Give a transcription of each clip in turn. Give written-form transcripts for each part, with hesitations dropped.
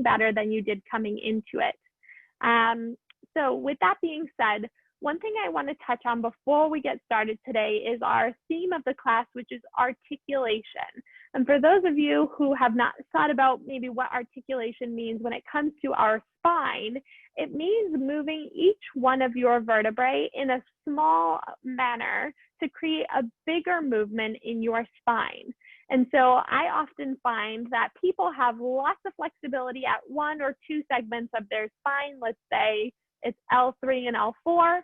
Better than you did coming into it. So with that being said, one thing I want to touch on before we get started today is our theme of the class, which is articulation. And for those of you who have not thought about maybe what articulation means when it comes to our spine, it means moving each one of your vertebrae in a small manner to create a bigger movement in your spine. And so I often find that people have lots of flexibility at one or two segments of their spine. Let's say it's L3 and L4,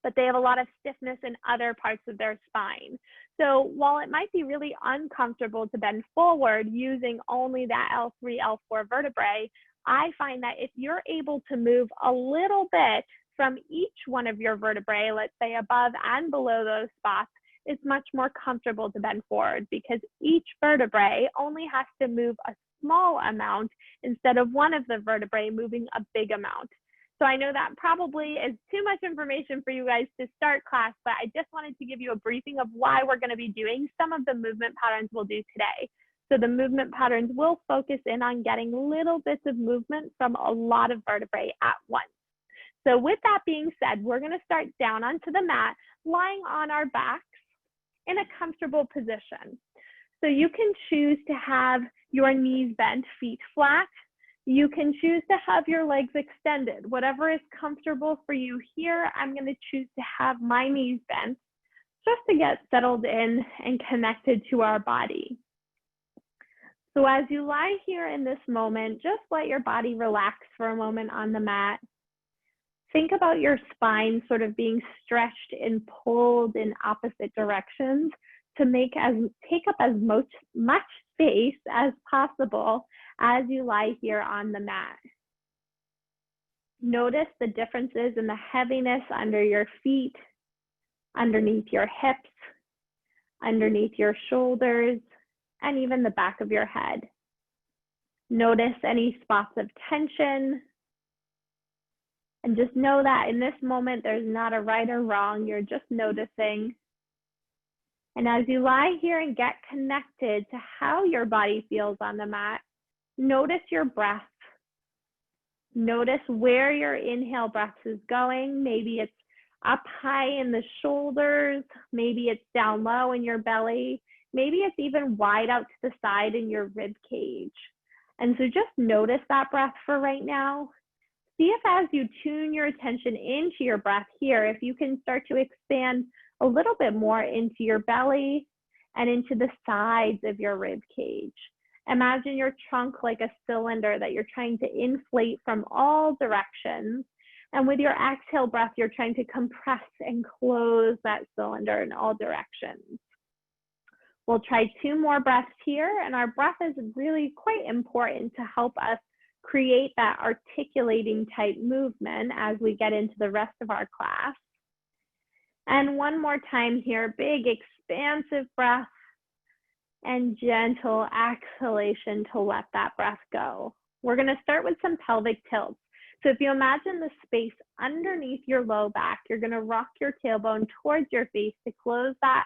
but they have a lot of stiffness in other parts of their spine. So while it might be really uncomfortable to bend forward using only that L3, L4 vertebrae, I find that if you're able to move a little bit from each one of your vertebrae, let's say above and below those spots, it's much more comfortable to bend forward because each vertebrae only has to move a small amount instead of one of the vertebrae moving a big amount. So I know that probably is too much information for you guys to start class, but I just wanted to give you a briefing of why we're going to be doing some of the movement patterns we'll do today. So the movement patterns will focus in on getting little bits of movement from a lot of vertebrae at once. So with that being said, we're going to start down onto the mat, lying on our backs in a comfortable position. So you can choose to have your knees bent, feet flat. You can choose to have your legs extended. Whatever is comfortable for you here, I'm going to choose to have my knees bent just to get settled in and connected to our body. So as you lie here in this moment, just let your body relax for a moment on the mat. Think about your spine sort of being stretched and pulled in opposite directions to take up as much space as possible as you lie here on the mat. Notice the differences in the heaviness under your feet, underneath your hips, underneath your shoulders, and even the back of your head. Notice any spots of tension. And just know that in this moment, there's not a right or wrong. You're just noticing. And as you lie here and get connected to how your body feels on the mat, notice your breath. Notice where your inhale breath is going. Maybe it's up high in the shoulders. Maybe it's down low in your belly. Maybe it's even wide out to the side in your rib cage. And so just notice that breath for right now. See if as you tune your attention into your breath here, if you can start to expand a little bit more into your belly and into the sides of your rib cage. Imagine your trunk like a cylinder that you're trying to inflate from all directions. And with your exhale breath, you're trying to compress and close that cylinder in all directions. We'll try 2 more breaths here, and our breath is really quite important to help us create that articulating type movement as we get into the rest of our class. And one more time here, big expansive breath and gentle exhalation to let that breath go. We're going to start with some pelvic tilts. So if you imagine the space underneath your low back, you're going to rock your tailbone towards your face to close that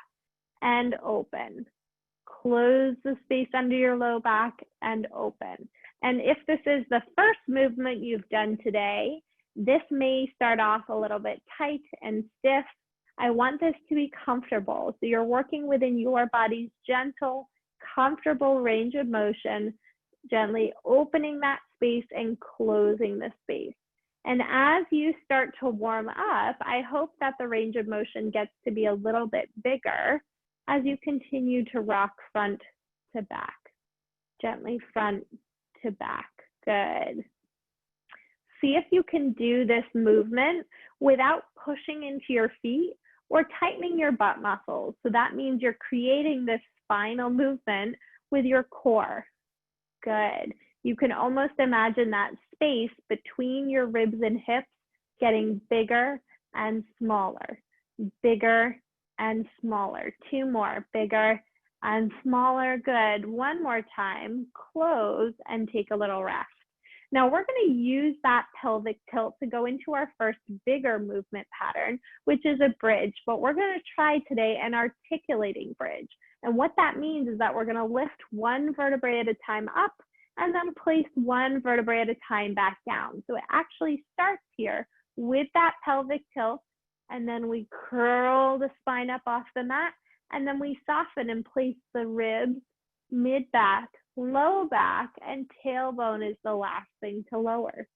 and open. Close the space under your low back and open. And if this is the first movement you've done today, this may start off a little bit tight and stiff. I want this to be comfortable. So you're working within your body's gentle, comfortable range of motion, gently opening that space and closing the space. And as you start to warm up, I hope that the range of motion gets to be a little bit bigger as you continue to rock front to back, gently front to back. Good. See if you can do this movement without pushing into your feet or tightening your butt muscles. So that means you're creating this spinal movement with your core. Good. You can almost imagine that space between your ribs and hips getting bigger and smaller, bigger and smaller. 2 more, bigger and smaller. Good. One more time, close and take a little rest. Now we're going to use that pelvic tilt to go into our first bigger movement pattern, which is a bridge, but we're going to try today an articulating bridge. And what that means is that we're going to lift one vertebrae at a time up and then place one vertebrae at a time back down. So it actually starts here with that pelvic tilt, and then we curl the spine up off the mat, and then we soften and place the ribs, mid-back, low back, and tailbone is the last thing to lower.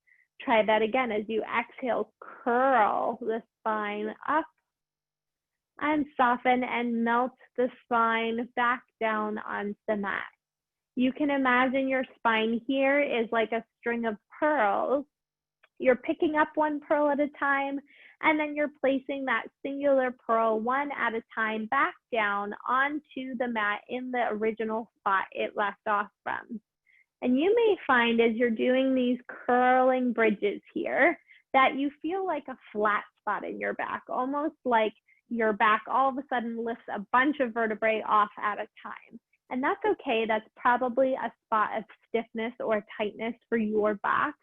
Try that again as you exhale, curl the spine up and soften and melt the spine back down onto the mat. You can imagine your spine here is like a string of pearls. You're picking up one pearl at a time, and then you're placing that singular pearl one at a time back down onto the mat in the original spot it left off from. And you may find as you're doing these curling bridges here that you feel like a flat spot in your back, almost like your back all of a sudden lifts a bunch of vertebrae off at a time. And that's okay. That's probably a spot of stiffness or tightness for your back.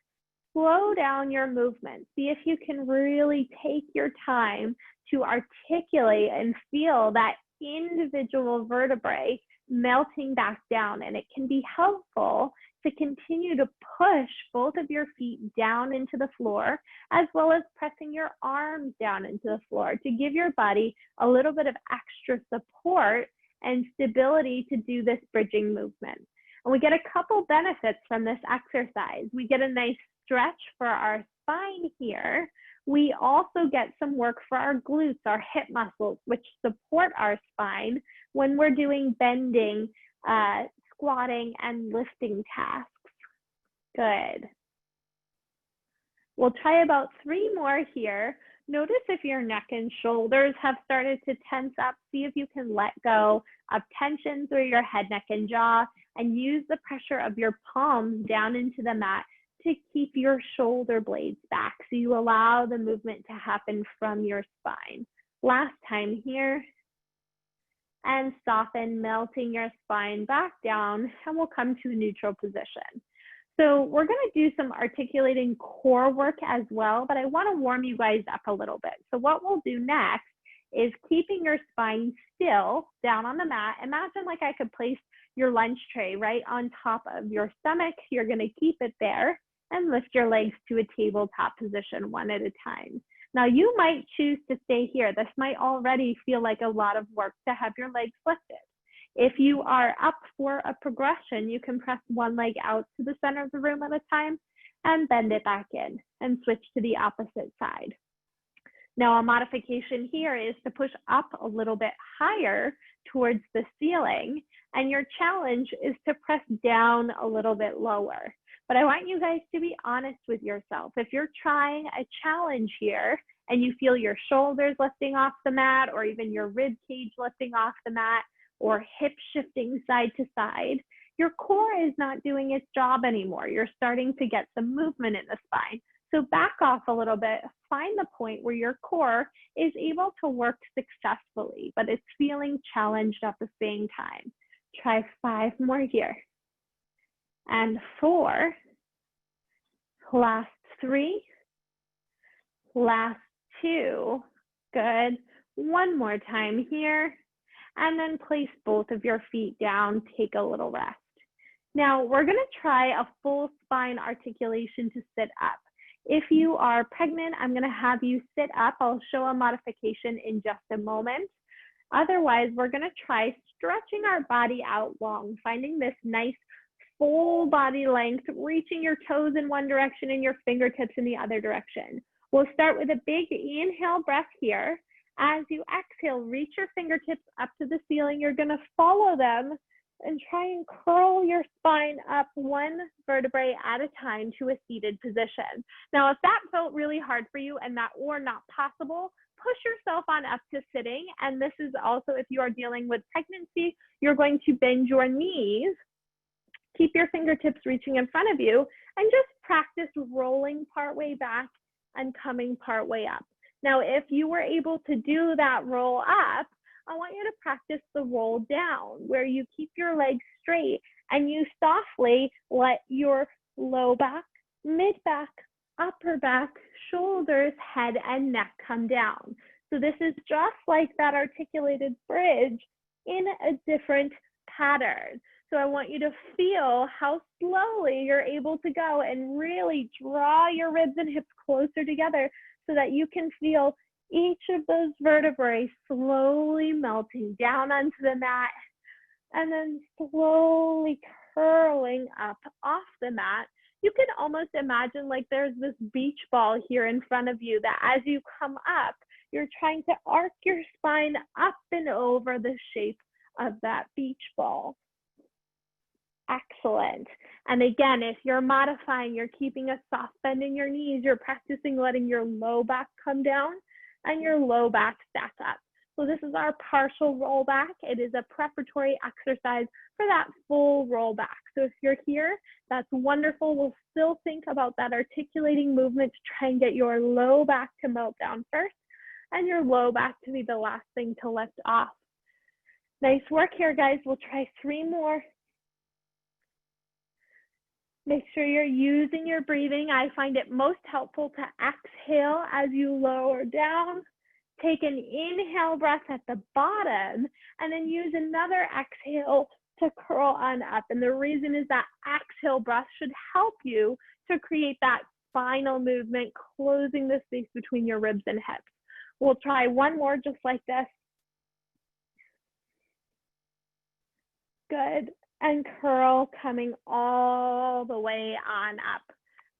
Slow down your movement. See if you can really take your time to articulate and feel that individual vertebrae melting back down. And it can be helpful to continue to push both of your feet down into the floor, as well as pressing your arms down into the floor to give your body a little bit of extra support and stability to do this bridging movement. And we get a couple benefits from this exercise. We get a nice stretch for our spine here. We also get some work for our glutes, our hip muscles, which support our spine when we're doing bending, squatting, and lifting tasks. Good. We'll try about 3 more here. Notice if your neck and shoulders have started to tense up. See if you can let go of tension through your head, neck, and jaw, and use the pressure of your palms down into the mat to keep your shoulder blades back. So you allow the movement to happen from your spine. Last time here. And soften, melting your spine back down, and we'll come to a neutral position. So we're going to do some articulating core work as well, but I want to warm you guys up a little bit. So what we'll do next is keeping your spine still down on the mat. Imagine like I could place your lunch tray right on top of your stomach. You're going to keep it there and lift your legs to a tabletop position one at a time. Now you might choose to stay here. This might already feel like a lot of work to have your legs lifted. If you are up for a progression, you can press one leg out to the center of the room at a time and bend it back in and switch to the opposite side. Now a modification here is to push up a little bit higher towards the ceiling, and your challenge is to press down a little bit lower. But I want you guys to be honest with yourself. If you're trying a challenge here and you feel your shoulders lifting off the mat, or even your rib cage lifting off the mat, or hip shifting side to side, your core is not doing its job anymore. You're starting to get some movement in the spine. So back off a little bit, find the point where your core is able to work successfully, but it's feeling challenged at the same time. Try 5 more here. And 4, last 3, last 2, good. 1 more time here, and then place both of your feet down, take a little rest. Now we're gonna try a full spine articulation to sit up. If you are pregnant, I'm gonna have you sit up. I'll show a modification in just a moment. Otherwise, we're gonna try stretching our body out long, finding this nice full body length, reaching your toes in one direction and your fingertips in the other direction. We'll start with a big inhale breath here. As you exhale, reach your fingertips up to the ceiling. You're going to follow them and try and curl your spine up 1 vertebrae at a time to a seated position. Now, if that felt really hard for you and that were not possible, push yourself on up to sitting. And this is also if you are dealing with pregnancy, you're going to bend your knees. Keep your fingertips reaching in front of you and just practice rolling partway back and coming partway up. Now, if you were able to do that roll up, I want you to practice the roll down where you keep your legs straight and you softly let your low back, mid-back, upper back, shoulders, head, and neck come down. So this is just like that articulated bridge in a different pattern. So I want you to feel how slowly you're able to go and really draw your ribs and hips closer together so that you can feel each of those vertebrae slowly melting down onto the mat and then slowly curling up off the mat. You can almost imagine like there's this beach ball here in front of you that as you come up, you're trying to arc your spine up and over the shape of that beach ball. Excellent. And again, if you're modifying, you're keeping a soft bend in your knees, you're practicing letting your low back come down and your low back stack up. So this is our partial rollback. It is a preparatory exercise for that full rollback. So if you're here, that's wonderful. We'll still think about that articulating movement to try and get your low back to melt down first and your low back to be the last thing to lift off. Nice work here, guys. We'll try 3 more. Make sure you're using your breathing. I find it most helpful to exhale as you lower down. Take an inhale breath at the bottom and then use another exhale to curl on up. And the reason is that exhale breath should help you to create that final movement, closing the space between your ribs and hips. We'll try 1 more just like this. Good. And curl coming all the way on up.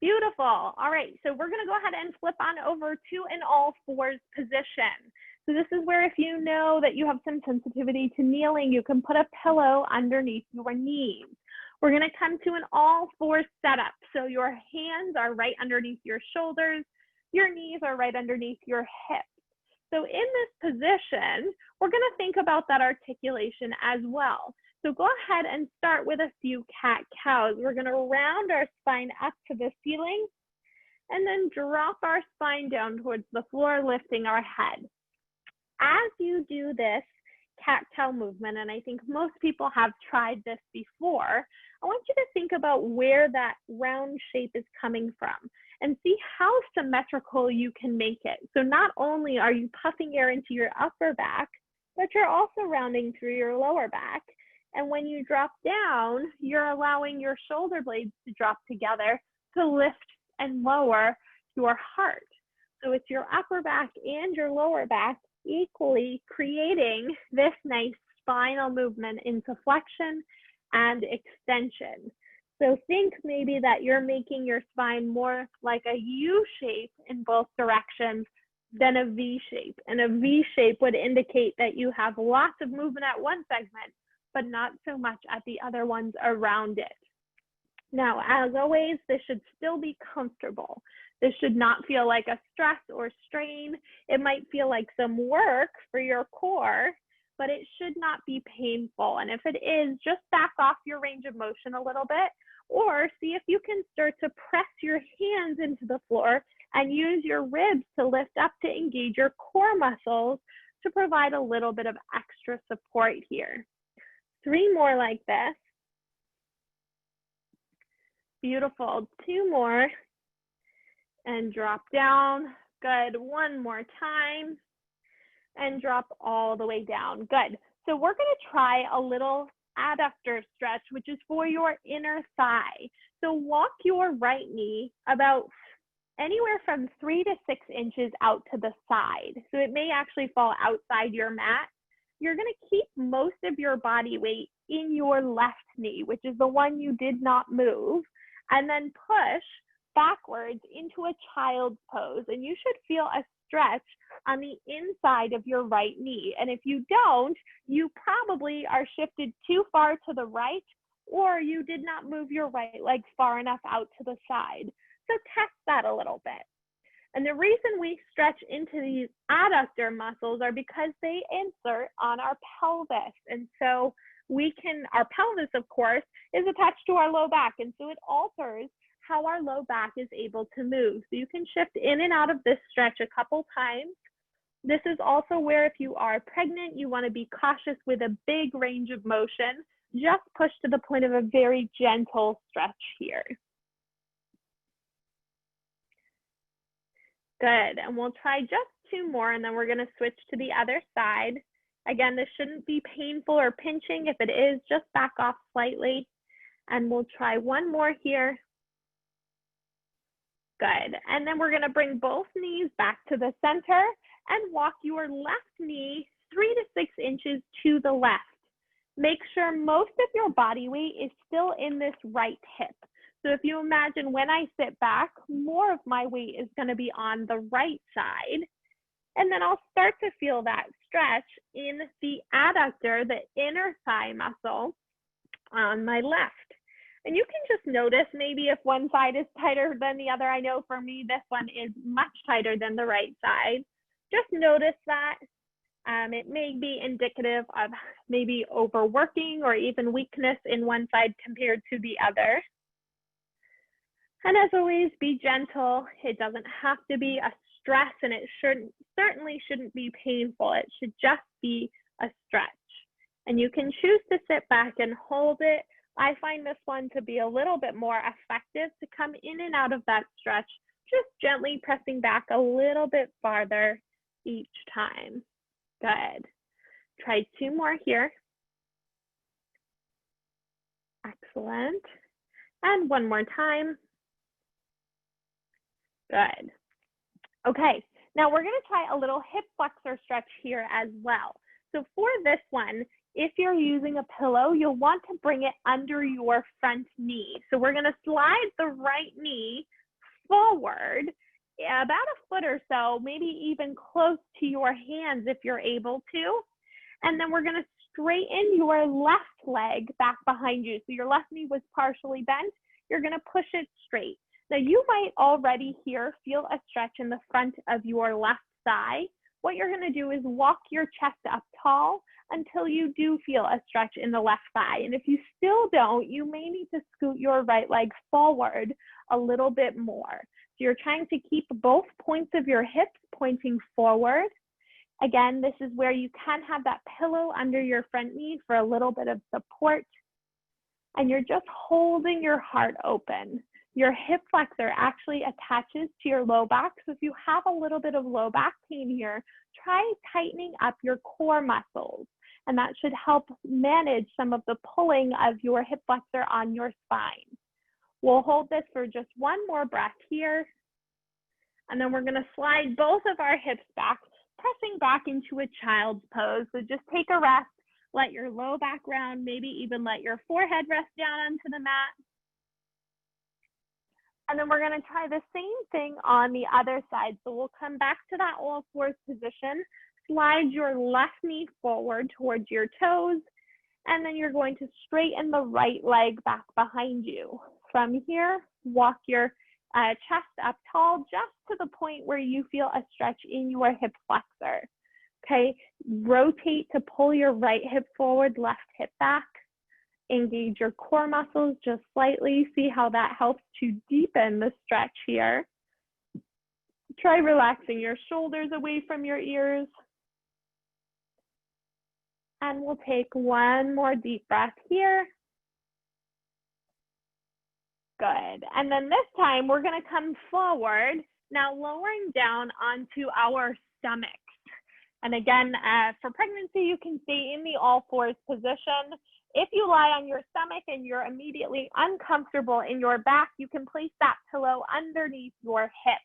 Beautiful. All right, so we're going to go ahead and flip on over to an all fours position. So this is where if you know that you have some sensitivity to kneeling, you can put a pillow underneath your knees. We're going to come to an all fours setup. So your hands are right underneath your shoulders. Your knees are right underneath your hips. So in this position, we're going to think about that articulation as well. So go ahead and start with a few cat-cows. We're going to round our spine up to the ceiling and then drop our spine down towards the floor, lifting our head. As you do this cat-cow movement, and I think most people have tried this before, I want you to think about where that round shape is coming from and see how symmetrical you can make it. So not only are you puffing air into your upper back, but you're also rounding through your lower back. And when you drop down, you're allowing your shoulder blades to drop together to lift and lower your heart. So it's your upper back and your lower back equally creating this nice spinal movement into flexion and extension. So think maybe that you're making your spine more like a U shape in both directions than a V shape. And a V shape would indicate that you have lots of movement at one segment, but not so much at the other ones around it. Now, as always, this should still be comfortable. This should not feel like a stress or strain. It might feel like some work for your core, but it should not be painful. And if it is, just back off your range of motion a little bit, or see if you can start to press your hands into the floor and use your ribs to lift up to engage your core muscles to provide a little bit of extra support here. 3 more like this. Beautiful. 2 more. And drop down. Good. 1 more time. And drop all the way down. Good. So we're going to try a little adductor stretch, which is for your inner thigh. So walk your right knee about anywhere from 3 to 6 inches out to the side. So it may actually fall outside your mat. You're going to keep most of your body weight in your left knee, which is the one you did not move, and then push backwards into a child's pose. And you should feel a stretch on the inside of your right knee. And if you don't, you probably are shifted too far to the right, or you did not move your right leg far enough out to the side. So test that a little bit. And the reason we stretch into these adductor muscles are because they insert on our pelvis. And so our pelvis, of course, is attached to our low back. And so it alters how our low back is able to move. So you can shift in and out of this stretch a couple times. This is also where if you are pregnant, you want to be cautious with a big range of motion. Just push to the point of a very gentle stretch here. Good, and we'll try just 2 more and then we're gonna switch to the other side. Again, this shouldn't be painful or pinching. If it is, just back off slightly. And we'll try 1 more here. Good, and then we're gonna bring both knees back to the center and walk your left knee 3 to 6 inches to the left. Make sure most of your body weight is still in this right hip. So if you imagine when I sit back, more of my weight is going to be on the right side. And then I'll start to feel that stretch in the adductor, the inner thigh muscle on my left. And you can just notice maybe if one side is tighter than the other. I know for me, this one is much tighter than the right side. Just notice that. It may be indicative of maybe overworking or even weakness in one side compared to the other. And as always, be gentle. It doesn't have to be a stress, and it certainly shouldn't be painful. It should just be a stretch. And you can choose to sit back and hold it. I find this one to be a little bit more effective to come in and out of that stretch, just gently pressing back a little bit farther each time. Good. Try 2 more here. Excellent. And 1 more time. Good. Okay, now we're going to try a little hip flexor stretch here as well. So for this one, if you're using a pillow, you'll want to bring it under your front knee. So we're going to slide the right knee forward about a foot or so, maybe even close to your hands if you're able to. And then we're going to straighten your left leg back behind you. So your left knee was partially bent. You're going to push it straight. Now you might already here feel a stretch in the front of your left thigh. What you're going to do is walk your chest up tall until you do feel a stretch in the left thigh. And if you still don't, you may need to scoot your right leg forward a little bit more. So you're trying to keep both points of your hips pointing forward. Again, this is where you can have that pillow under your front knee for a little bit of support. And you're just holding your heart open. Your hip flexor actually attaches to your low back. So if you have a little bit of low back pain here, try tightening up your core muscles. And that should help manage some of the pulling of your hip flexor on your spine. We'll hold this for just 1 more breath here. And then we're going to slide both of our hips back, pressing back into a child's pose. So just take a rest, let your low back round, maybe even let your forehead rest down onto the mat. And then we're going to try the same thing on the other side. So we'll come back to that all fours position, slide your left knee forward towards your toes, and then you're going to straighten the right leg back behind you. From here, walk your chest up tall just to the point where you feel a stretch in your hip flexor. Okay, rotate to pull your right hip forward, left hip back. Engage your core muscles just slightly. See how that helps to deepen the stretch here. Try relaxing your shoulders away from your ears. And we'll take 1 more deep breath here. Good. And then this time we're going to come forward, now lowering down onto our stomachs. And again, for pregnancy, you can stay in the all fours position. If you lie on your stomach and you're immediately uncomfortable in your back, you can place that pillow underneath your hips.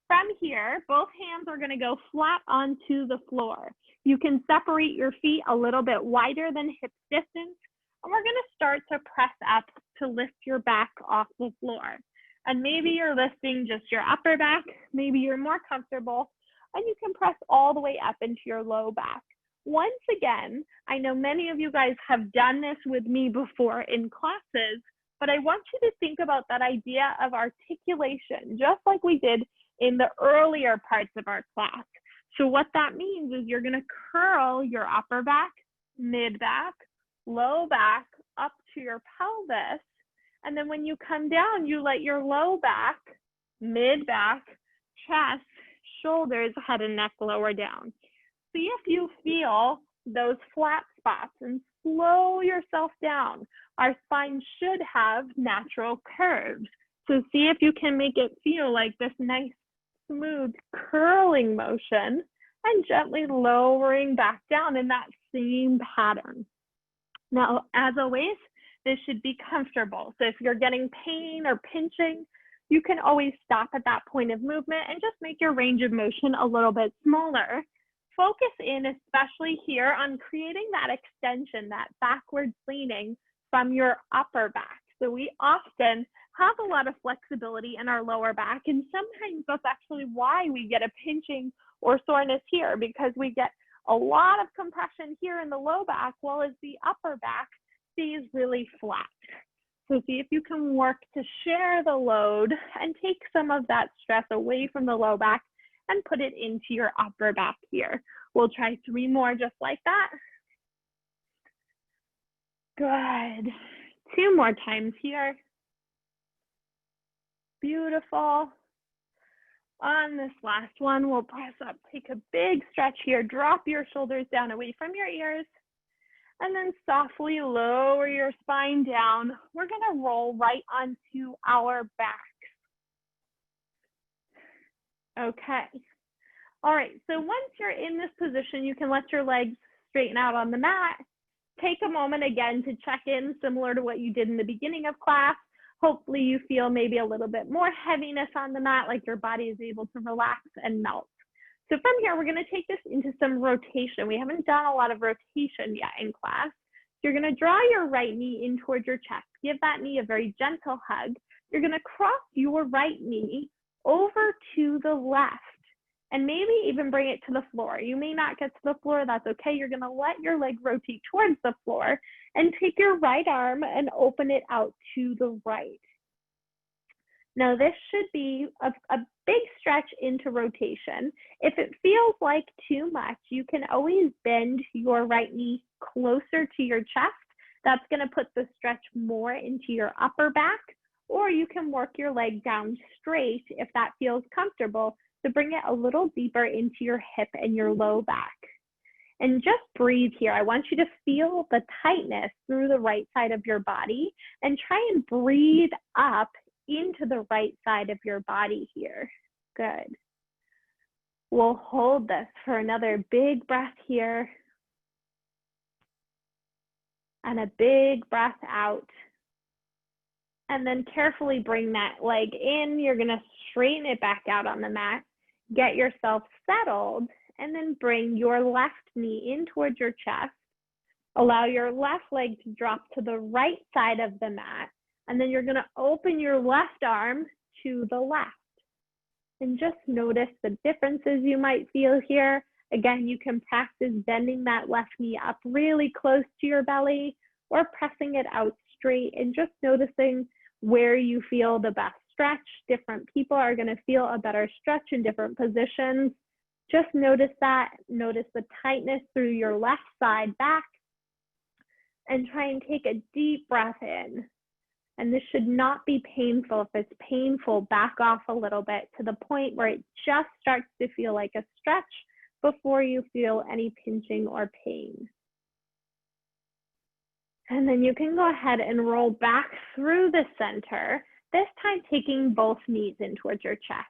From here, both hands are going to go flat onto the floor. You can separate your feet a little bit wider than hip distance, and we're going to start to press up to lift your back off the floor. And maybe you're lifting just your upper back, maybe you're more comfortable, and you can press all the way up into your low back. Once again, I know many of you guys have done this with me before in classes, but I want you to think about that idea of articulation, just like we did in the earlier parts of our class. So what that means is you're going to curl your upper back, mid back, low back up to your pelvis. And then when you come down, you let your low back, mid back, chest, shoulders, head and neck lower down. See if you feel those flat spots and slow yourself down. Our spine should have natural curves. So see if you can make it feel like this nice smooth curling motion and gently lowering back down in that same pattern. Now, as always, this should be comfortable. So if you're getting pain or pinching, you can always stop at that point of movement and just make your range of motion a little bit smaller. Focus in, especially here, on creating that extension, that backwards leaning from your upper back. So we often have a lot of flexibility in our lower back, and sometimes that's actually why we get a pinching or soreness here, because we get a lot of compression here in the low back, while as the upper back stays really flat. So see if you can work to share the load and take some of that stress away from the low back and put it into your upper back here. We'll try 3 more just like that. Good. 2 more times here. Beautiful. On this last one, we'll press up, take a big stretch here, drop your shoulders down away from your ears, and then softly lower your spine down. We're gonna roll right onto our backs. Okay. All right, so once you're in this position, you can let your legs straighten out on the mat. Take a moment again to check in, similar to what you did in the beginning of class. Hopefully you feel maybe a little bit more heaviness on the mat, like your body is able to relax and melt. So from here, we're gonna take this into some rotation. We haven't done a lot of rotation yet in class. So you're gonna draw your right knee in towards your chest. Give that knee a very gentle hug. You're gonna cross your right knee over to the left and maybe even bring it to the floor. You may not get to the floor, that's okay. You're gonna let your leg rotate towards the floor and take your right arm and open it out to the right. Now this should be a big stretch into rotation. If it feels like too much, you can always bend your right knee closer to your chest. That's gonna put the stretch more into your upper back, or you can work your leg down straight if that feels comfortable, to bring it a little deeper into your hip and your low back. And just breathe here. I want you to feel the tightness through the right side of your body and try and breathe up into the right side of your body here. Good. We'll hold this for another big breath here. And a big breath out. And then carefully bring that leg in. You're gonna straighten it back out on the mat. Get yourself settled, and then bring your left knee in towards your chest. Allow your left leg to drop to the right side of the mat, and then you're gonna open your left arm to the left. And just notice the differences you might feel here. Again, you can practice bending that left knee up really close to your belly, or pressing it out straight and just noticing where you feel the best stretch. Different people are going to feel a better stretch in different positions. Just notice that. Notice the tightness through your left side back, and try and take a deep breath in. And this should not be painful. If it's painful, back off a little bit to the point where it just starts to feel like a stretch before you feel any pinching or pain. And then you can go ahead and roll back through the center, this time taking both knees in towards your chest.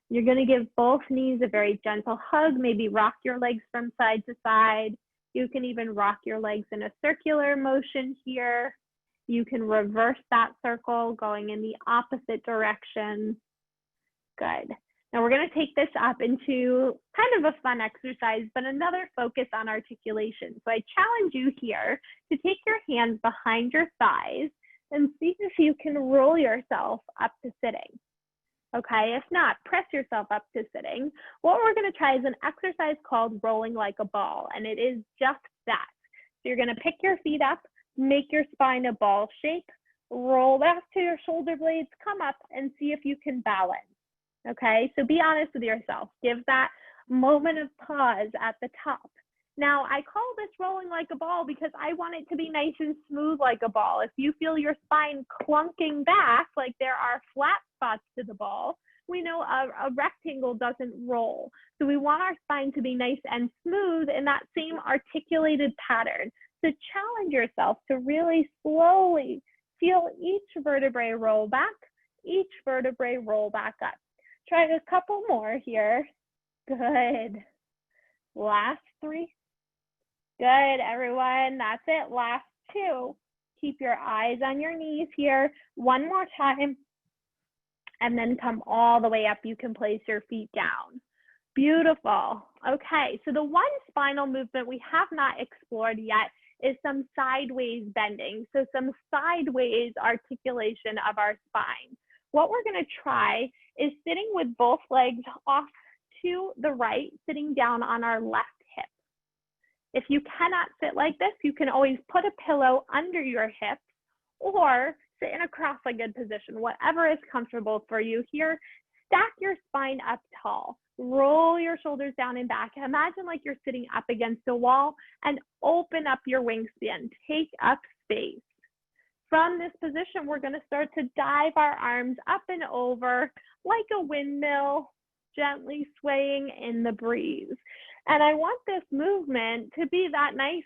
You're going to give both knees a very gentle hug, maybe rock your legs from side to side. You can even rock your legs in a circular motion here. You can reverse that circle going in the opposite direction. Good. Now we're going to take this up into kind of a fun exercise, but another focus on articulation. So I challenge you here to take your hands behind your thighs and see if you can roll yourself up to sitting. Okay, if not, press yourself up to sitting. What we're going to try is an exercise called rolling like a ball, and it is just that. So you're going to pick your feet up, make your spine a ball shape, roll back to your shoulder blades, come up, and see if you can balance. Okay, so be honest with yourself. Give that moment of pause at the top. Now, I call this rolling like a ball because I want it to be nice and smooth like a ball. If you feel your spine clunking back, like there are flat spots to the ball, we know a rectangle doesn't roll. So we want our spine to be nice and smooth in that same articulated pattern. So challenge yourself to really slowly feel each vertebrae roll back, each vertebrae roll back up. try a couple more here. Good. Last 3. Good, everyone. That's it. Last 2. Keep your eyes on your knees here. One more time. And then come all the way up. You can place your feet down. Beautiful. Okay, so the one spinal movement we have not explored yet is some sideways bending. So some sideways articulation of our spine. What we're going to try is sitting with both legs off to the right, sitting down on our left hip. If you cannot sit like this, you can always put a pillow under your hips or sit in a cross-legged position, whatever is comfortable for you here. Stack your spine up tall. Roll your shoulders down and back. Imagine like you're sitting up against a wall and open up your wingspan. Take up space. From this position, we're going to start to dive our arms up and over like a windmill, gently swaying in the breeze. And I want this movement to be that nice,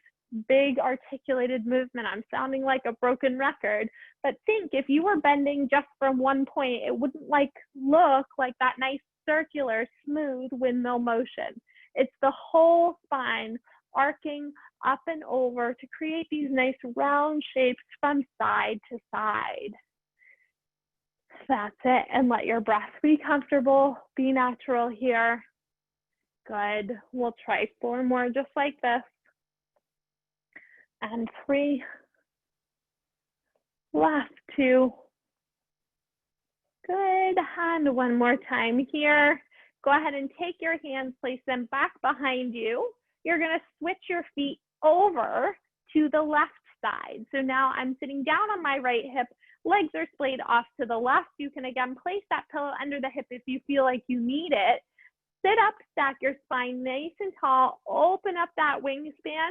big articulated movement. I'm sounding like a broken record, but think if you were bending just from one point, it wouldn't look like that nice circular, smooth windmill motion. It's the whole spine arcing up and over to create these nice round shapes from side to side. That's it. And let your breath be comfortable, be natural here. Good. We'll try 4 more just like this. And 3. Last 2. Good. And one more time here. Go ahead and take your hands, place them back behind you. You're going to switch your feet over to the left side. So now I'm sitting down on my right hip. Legs are splayed off to the left. You can again place that pillow under the hip if you feel like you need it. Sit up, stack your spine nice and tall. Open up that wingspan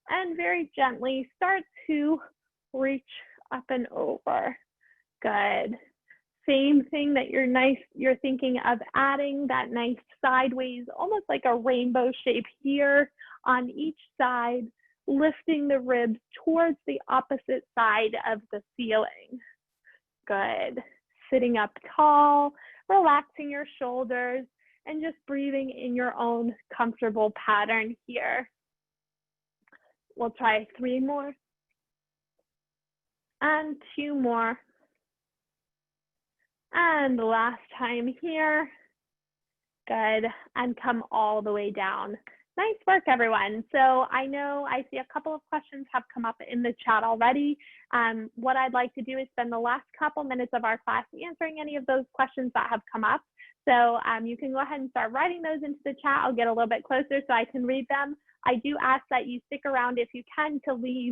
and very gently start to reach up and over. Good. Same thing that you're thinking of adding that nice sideways, almost like a rainbow shape here on each side, lifting the ribs towards the opposite side of the ceiling. Good. Sitting up tall, relaxing your shoulders, and just breathing in your own comfortable pattern here. We'll try 3 more. And 2 more. And last time here. Good. And come all the way down. Nice work, everyone. So I know I see a couple of questions have come up in the chat already. What I'd like to do is spend the last couple minutes of our class answering any of those questions that have come up. So you can go ahead and start writing those into the chat. I'll get a little bit closer so I can read them. I do ask that you stick around if you can to leave.